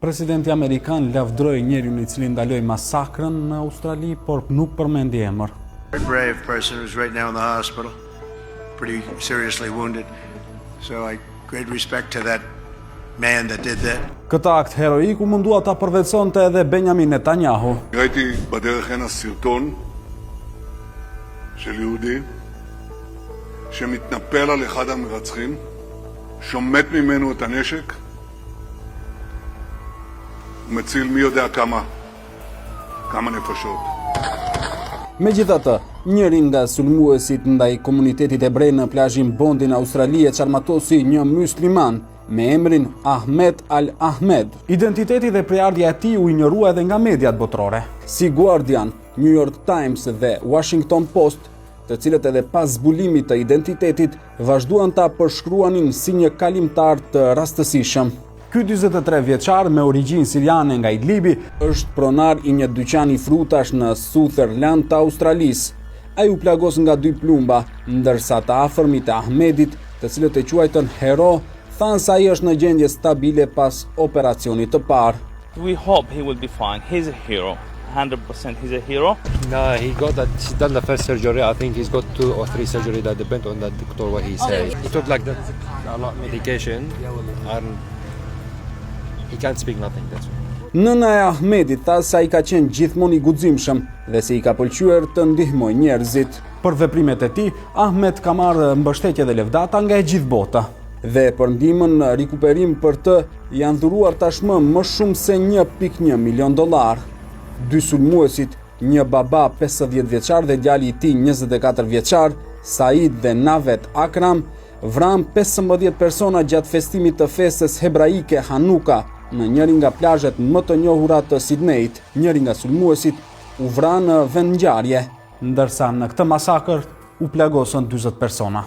Presidenti amerikan lavdroi njeriun I cili ndaloi masakrën në Australi, por nuk përmendi emër. A brave person who's right now in the hospital, pretty seriously wounded. So I great respect to that man that did that. Këtë akt heroik u mundua ta përvetësonte edhe Benjamin Netanyahu. ראיתי בדרך הנה סרטון של יהודי שמתנפל על אחד המרצחים, שומט ממנו את הנשק, ומציל מי יודע כמה נפשות. Megjithatë, njëri nga sulmuesit ndaj komunitetit hebrej në plazhin Bondi në Australi e çarmatosi një musliman me emrin Ahmed Al-Ahmed. Identiteti dhe prejardhja e tij u injorua edhe nga mediat botërore, si Guardian, New York Times dhe Washington Post, të cilët edhe pas zbulimit të identitetit vazhduan ta përshkruanin si një kalimtar të rastësishëm. Ky 43 vjeçar me origjinë siriane nga Idlibi është pronar I një dyqani frutash në Sutherland të Australisë. Ai u plagos nga 2 plumba, ndërsa të afërmit e Ahmedit, të cilët e quajtën hero, thanë se ai është në gjendje stabile pas operacionit të parë. We hope he will be fine. He's a hero. 100% he's a hero. No, he's done the first surgery. I think he's got 2 or 3 surgery that depend on the doctor what he says. He took like a lot of medication and he can't speak nothing, that's all. Nëna e Ahmedit tha se ai ka qenë gjithmonë I guximshëm dhe se I ka pëlqyer të ndihmojë njerëzit. Për veprimet e tij, Ahmed ka marrë mbështetje dhe lëvdata nga e gjithë bota. Dhe për ndihmën në rikuperim për të janë dhuruar tashmë më shumë se $1.1 milion. 2 sulmuesit, një baba 50 vjeçar dhe djali I tij 24 vjeçar, Said dhe Navet Akram, vran 15 persona gjatë festimit të festës hebraike Hanuka në njëri nga plazhet më të njohura të Sydneyt. Njëri nga sulmuesit u vran në vendngjarje, ndërsa në këtë masakër u plagosën 40 persona.